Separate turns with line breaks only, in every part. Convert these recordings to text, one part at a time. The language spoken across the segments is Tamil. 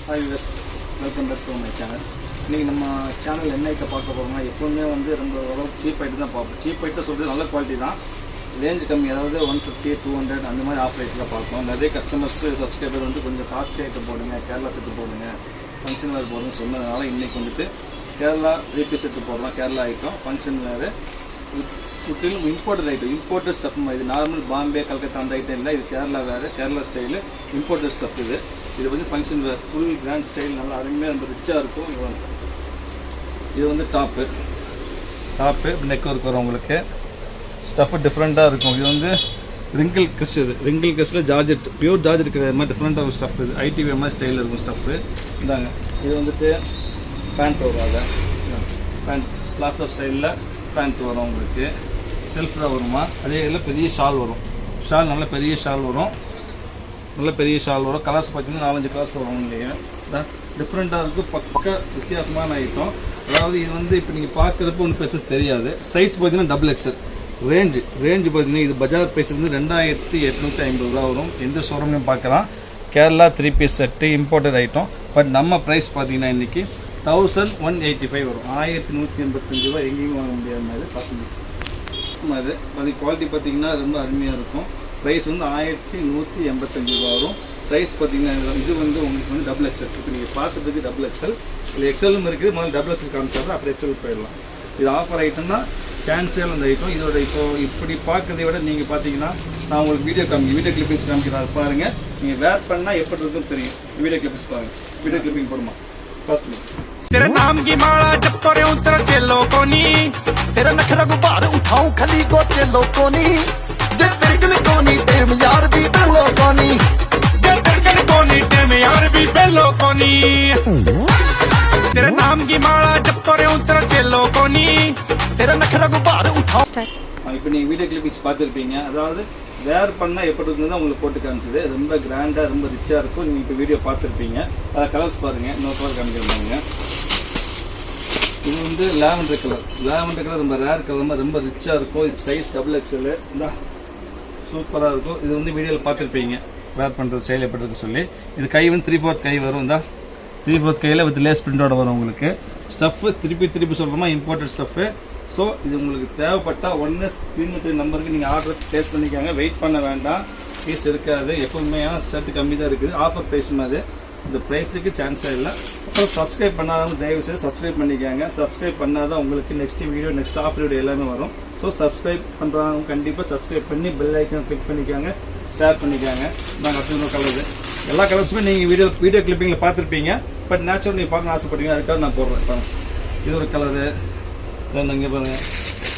Hi viewers, welcome back to my channel. இன்றைக்கி நம்ம சேனல் என்ன ஐட்டம் பார்க்க போகிறோம்னா எப்போவுமே வந்து ரொம்ப ஓரளவுக்கு சீப் ஐட்டம் தான் பார்ப்போம். சீப் ஐட்டம் சொல்கிறது நல்ல குவாலிட்டி தான், ரேஞ்ச் கம்மி, அதாவது 150, 200 அந்த மாதிரி ஆஃப் ரேட்டில் பார்ப்போம். நிறைய கஸ்டமர்ஸ் சப்ஸ்கிரைபர் வந்து கொஞ்சம் காஸ்ட்லி ஐட்டம் போடுங்க, கேரளா செட்டு போடுங்க, ஃபங்க்ஷன் வேறு போடுங்கன்னு சொன்னதுனால இன்றைக்கி வந்துட்டு கேரளா 3 பீஸ் செட்டு போடுறோம். கேரளா ஐட்டம் ஃபங்க்ஷன் வேறு முற்றிலும் இம்போர்ட்டட் ஐட்டம், இம்போர்ட்டட் ஸ்டஃப். இது நார்மல் பாம்பே கல்கத்தா அந்த ஐட்டம் இல்லை, இது கேரளா வேறு, கேரளா ஸ்டைலு இம்போர்ட்டட் ஸ்டஃப். இது வந்து ஃபங்க்ஷன் வேறு, ஃபுல் கிராண்ட் ஸ்டைல், நல்லா அருமையாக ரொம்ப ரிச்சாக இருக்கும். இது வந்து டாப்பு நெக் ஒர்க் வரும் உங்களுக்கு. ஸ்டஃப்பு டிஃப்ரெண்ட்டாக இருக்கும். இது வந்து ரிங்கிள் கிறிஸ், இது ரிங்கிள் கிறிஸில் ஜார்ஜெட், பியூர் ஜார்ஜெட் கிடையாது, மாதிரி டிஃப்ரெண்ட்டாக ஒரு ஸ்டஃப். இது ஐடிவி மாதிரி ஸ்டைலில் இருக்கும் ஸ்டஃப்பு. இந்தாங்க, இது வந்துட்டு பேண்ட் வரும். அதை பேண்ட் பிளாசோ ஸ்டைலில் பேண்ட் வரும் உங்களுக்கு. செல்ஃப் தான் வருமா, அதே இதில் பெரிய ஷால் வரும். ஷால் நல்ல பெரிய ஷால் வரும், நல்ல பெரிய ஷால் வரும். கலர்ஸ் பார்த்தீங்கன்னா 4-5 கலர்ஸ் வரும் இல்லையா. டிஃப்ரெண்ட்டாக இருக்குது, பக்க வித்தியாசமான ஐட்டம். அதாவது இது வந்து இப்போ நீங்கள் பார்க்குறப்ப ஒன்றும் பெருசாக தெரியாது. சைஸ் பார்த்தீங்கன்னா டபுள் எக்ஸல். ரேஞ்சு பார்த்தீங்கன்னா இது பஜார் ப்ரைஸ் வந்து 2850 ரூபா வரும். எந்த ஷோரூம்லையும் பார்க்கலாம். Kerala 3 piece set imported item. But நம்ம ப்ரைஸ் பார்த்தீங்கன்னா இன்றைக்கி 1185 வரும். 1185 ரூபா எங்கேயும் வாங்க முடியாத மாதிரி பார்க்கணும். அது குவாலிட்டி பார்த்தீங்கன்னா ரொம்ப அருமையாக இருக்கும். ப்ரைஸ் வந்து 1185 ரூபா வரும். சைஸ் பார்த்தீங்கன்னா இது வந்து உங்களுக்கு வந்து டபுள் எக்ஸல். இப்போ நீங்கள் பார்த்துட்டு டபுள் எக்ஸல், இல்லை எக்ஸலும் இருக்குது. முதல்ல டபுள் எக்ஸல் காமிச்சாரு, அப்புறம் எக்ஸல் போயிடலாம். இது ஆஃபர் ஐட்டம்னா சான்ஸே அந்த ஐட்டம். இதோட இப்படி பார்க்கறதை விட நீங்கள் பார்த்தீங்கன்னா நான் உங்களுக்கு வீடியோ கிளிப்பிங்ஸ் காமிக்கிறேன், பாருங்கள். நீங்கள் வேர் பண்ணால் எப்படி இருக்குன்னு தெரியும். வீடியோ கிளிப்பிங்ஸ் பாருங்கள். வீடியோ கிளிப்பிங் போடுமா
तेरे नाम की माला जप रहे हूं तेरे चेलो को नी, तेरा नखरा गुब्बार उठाऊं खली को चेलो को नी, जे तेरे गल को नी टेम यार भी बेलो को नी, जे तेरे गल को नी टेम यार भी बेलो को नी, तेरे नाम की माला जप रहे हूं तेरे चेलो को नी, तेरा नखरा गुब्बार उठाऊं.
இப்போ நீங்கள் வீடியோ கிளிப்பிங்ஸ் பார்த்துருப்பீங்க. அதாவது வேர் பண்ணால் எப்படி இருக்குன்னு தான் உங்களுக்கு போட்டு காமிச்சது. ரொம்ப கிராண்டாக ரொம்ப ரிச்சாக இருக்கும். நீங்கள் இப்போ வீடியோ பார்த்துருப்பீங்க. அதை கலர்ஸ் பாருங்கள். இன்னொரு கலர் காமிக்கிறீங்க. இது வந்து லாவெண்டர் கலர் ரொம்ப ரேர் கலர், ரொம்ப ரிச்சாக இருக்கும். இது சைஸ் டபுள் எக்ஸல். இந்த சூப்பராக இருக்கும். இது வந்து வீடியோவில் பார்த்துருப்பீங்க வேர் பண்ணுறது ஸ்டைல் எப்படி இருக்குன்னு சொல்லி. இது கை வந்து 3/4 கை வரும். இந்த 3/4 கையில் வித் லேஸ் பிரிண்டோட வரும் உங்களுக்கு. ஸ்டஃப்பு திருப்பி சொல்கிறோமா, இம்போர்ட்டட் ஸ்டஃப்பு. ஸோ இது உங்களுக்கு தேவைப்பட்டால் ஒன்று ஸ்க்ரீன் நம்பருக்கு நீங்கள் ஆர்டர் ப்ளேஸ் பண்ணிக்காங்க. வெயிட் பண்ண வேண்டாம், பீஸ் இருக்காது. எப்பவுமே செட்டு கம்மி தான் இருக்குது. ஆஃபர் ப்ரைஸ் மாதிரி இந்த ப்ரைஸுக்கு சான்ஸே இல்லை. அப்புறம் சப்ஸ்கிரைப் பண்ணாதவங்க தயவுசெய்து சப்ஸ்கிரைப் பண்ணிக்காங்க. சப்ஸ்கிரைப் பண்ணாதான் உங்களுக்கு next video, next offer video எல்லாமே வரும். ஸோ சப்ஸ்கிரைப் பண்ணுறவங்க கண்டிப்பாக சப்ஸ்கிரைப் பண்ணி பெல் ஐக்கன் கிளிக் பண்ணிக்காங்க, ஷேர் பண்ணிக்காங்க. நாங்கள் அடுத்த கலர் எல்லா கலர்ஸுமே நீங்கள் வீடியோ கிளிப்பிங்கில் பார்த்துருப்பீங்க. பட் நேச்சுரல் நீங்கள் பார்க்கணும்னு ஆசைப்பட்டீங்க, அதுக்காக நான் போடுறேன். இது ஒரு கலரு, இங்கே பாருங்கள்.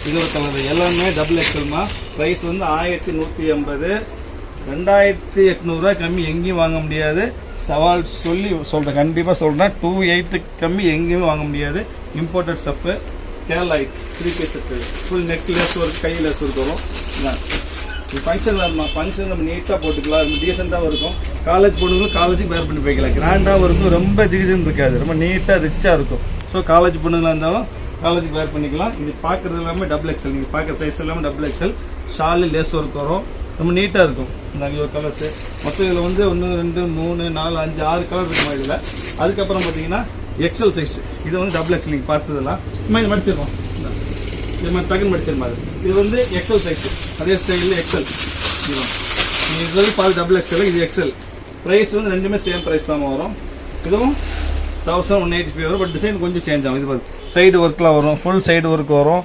இது ஒரு கலர். எல்லாமே டபுள் எக்ஸல்மா. ப்ரைஸ் வந்து 1150. 2800 ரூபா கம்மி எங்கேயும் வாங்க முடியாது. சவால் சொல்கிறேன், கண்டிப்பாக சொல்கிறேன். 28 கம்மி எங்கேயுமே வாங்க முடியாது. Imported stuff, Kerala 3 piece set, full neck lace ஒரு கை லேஸ் வரும். இது ஃபங்க்ஷன் வேணுமா, ஃபங்க்ஷன் நம்ம நீட்டாக போட்டுக்கலாம், ரொம்ப டீசெண்டாகவும் இருக்கும். காலேஜ் பொண்ணுங்களும் காலேஜுக்கு வேர் பண்ணி போய்க்கலாம். கிராண்டாகவும் இருக்கும், ரொம்ப ஜிகிஜின்னு இருக்காது, ரொம்ப நீட்டாக ரிச்சாக இருக்கும். ஸோ காலேஜ் பொண்ணுங்களாக இருந்தாலும் காலேஜுக்கு வேர் பண்ணிக்கலாம். இது பார்க்குறது எல்லாமே டபுள் எக்ஸல். நீங்கள் பார்க்குற சைஸ் எல்லாமே double XL. Shawl lace work வரும், ரொம்ப நீட்டாக இருக்கும். இந்த ஒரு கலர்ஸு மொத்தம் இதில் வந்து 1 2 3 4 5 6 கலர் இருக்குமா இதில். அதுக்கப்புறம் பார்த்தீங்கன்னா எக்ஸல் சைஸ். இது வந்து டபுள் எக்ஸல். நீங்கள் பார்த்ததெல்லாம் இது மடிச்சிருக்கோம், இது மாதிரி செகண்ட் மடிச்சிருமா. இது வந்து எக்ஸல் சைஸ், அதே ஸ்டைலில் எக்ஸல். நீங்கள் இது வந்து பால் டபுள் எக்ஸல், இது எக்ஸல். ப்ரைஸ் வந்து ரெண்டுமே சேம் ப்ரைஸ் தான் வரும். இதுவும் 1185 வரும். பட் டிசைன் கொஞ்சம் சேஞ்ச் ஆகும். இது சைடு ஒர்க்கில் வரும், ஃபுல் சைடு ஒர்க் வரும்.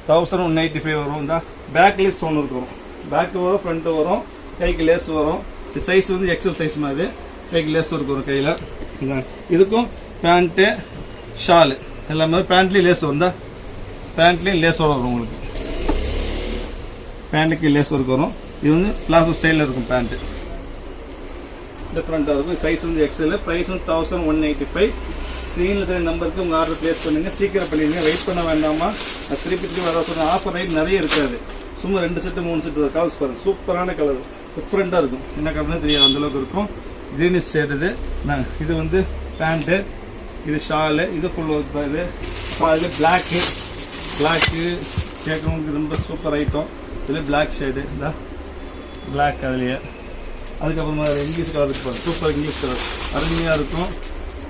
1185 வரும். இந்த பேக்லேயே ஸ்டோன் ஒர்க் வரும். பேக்கு வரும், ஃப்ரண்ட்டு வரும், கைக்கு லேஸ் வரும். இது சைஸ் வந்து எக்ஸல் சைஸ் மாதிரி. கைக்கு லேஸ் ஒர்க் வரும் கையில். இதுக்கும் பேண்ட்டு ஷாலு எல்லாமே பேண்ட்லேயும் லேஸ் வரும். தான் பேண்ட்லேயும் லேஸ் வரும் உங்களுக்கு. பேண்ட்டுக்கு லேஸ் ஒர்க் வரும். இது வந்து பிளாசோ ஸ்டைலில் இருக்கும் பேண்ட்டு. டிஃப்ரெண்ட்டாக இருக்கும். சைஸ் வந்து எக்ஸல். ப்ரைஸ் வந்து 1185. ஸ்க்ரீனில் இருக்கிற நம்பருக்கு உங்கள் ஆர்டர் ப்ளேஸ் பண்ணுங்கள். சீக்கிரம் பண்ணிடுங்க, வெயிட் பண்ண வேண்டாமா. திருப்பி வர சொன்ன ஆஃபர் ரைட் நிறைய இருக்காது. சும்மா 2 செட்டு 3 செட்டு கலர்ஸ் பாருங்கள். சூப்பரான கலர், டிஃப்ரெண்ட்டாக இருக்கும். என்ன கலர்னு தெரியாது, அந்தளவுக்கு இருக்கும். Greenish shade. இது வந்து பேண்ட்டு, இது ஷாலு, இது ஃபுல் ஒர்க் தான். இது அதில் பிளாக்கு கேட்குறவங்களுக்கு ரொம்ப சூப்பர் ஐட்டம். இதில் பிளாக் ஷேடு, இந்த பிளாக் அதுலேயே அதுக்கப்புறமா இங்கிலீஷ் கலர் இருக்கு, சூப்பர் இங்கிலீஷ் கலர் அருமையாக இருக்கும்.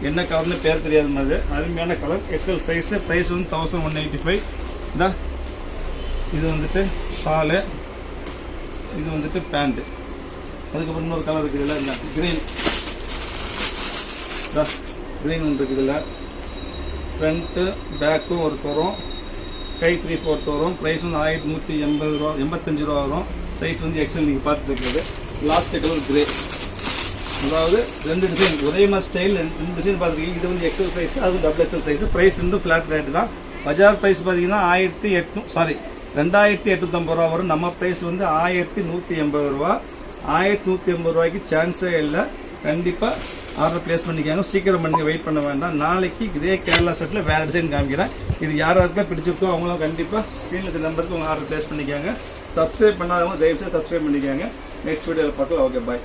என்ன கலர்னு பேர் தெரியாத மாதிரி அருமையான கலர். XL size. ப்ரைஸ் வந்து 1185. இதான் இது வந்துட்டு ஷாலு, இது வந்துட்டு பேண்ட்டு. அதுக்கப்புறம் இன்னொரு கலர் இருக்குது இதில், இந்த க்ரீன் க்ரீன் ஒன்று இருக்குது இதில். ஃப்ரண்ட்டு பேக்கும் ஒரு தோறும், கை 3/4 வரும். ப்ரைஸ் வந்து 1180 ரூபா, 85 ரூபா வரும். சைஸ் வந்து எக்ஸல் நீங்கள் பார்த்துட்டு இருக்கிறது. Last colour grey. அதாவது 2 டிசைன் ஒரே மாதிரி ஸ்டைல், 2 டிசைன் பார்த்துருக்கீங்க. இது வந்து எக்ஸல் சைஸ், அது டபுள் எக்ஸல் சைஸ். ப்ரைஸ் ரெண்டும் ஃப்ளாட் ரேட்டு தான். பஜார் ப்ரைஸ் பார்த்தீங்கன்னா 2850 ரூபா வரும். நம்ம ப்ரைஸ் வந்து 1180 ரூபா. 1180 ரூபாய்க்கு சான்ஸே இல்லை. கண்டிப்பாக ஆர்டர் பிளேஸ் பண்ணிக்காங்க. சீக்கிரம் பண்ணுங்க, வெயிட் பண்ண வேண்டாம். நாளைக்கு இதே கேரளா செட்டில் வேறு டிசைன் காமிக்கிறேன். இது யாராருக்கெல்லாம் பிடிச்சிருக்கோ அவங்களும் கண்டிப்பாக ஸ்க்ரீனில் இருக்க நம்பருக்கு உங்கள் ஆர்டர் பிளேஸ் பண்ணிக்காங்க. சப்ஸ்கிரைப் பண்ணாதவங்க தயவுசெய்து சப்ஸ்கிரைப் பண்ணிக்காங்க. நெக்ஸ்ட் வீடியோவில் பார்க்கலாம். ஓகே, பாய்.